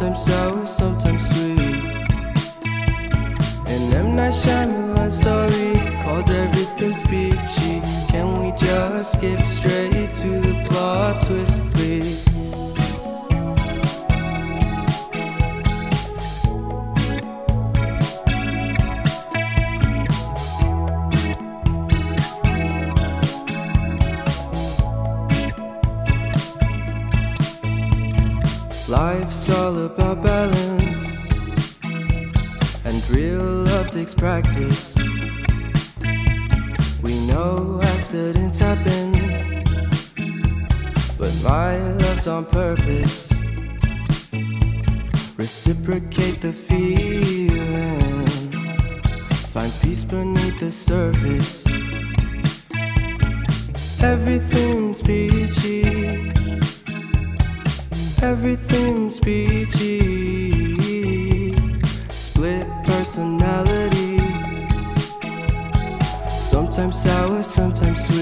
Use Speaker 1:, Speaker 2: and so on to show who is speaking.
Speaker 1: sometimes sour, sometimes sweet. An M. Night Shyamalan story called Everything's Peachy. Can we just skip straight to the plot twist, please? Life's all about balance, and real love takes practice. We know accidents happen, but my love's on purpose. Reciprocate the feeling, find peace beneath the surface. Everything's peachy, everything's peachy. Split personality, sometimes sour, sometimes sweet.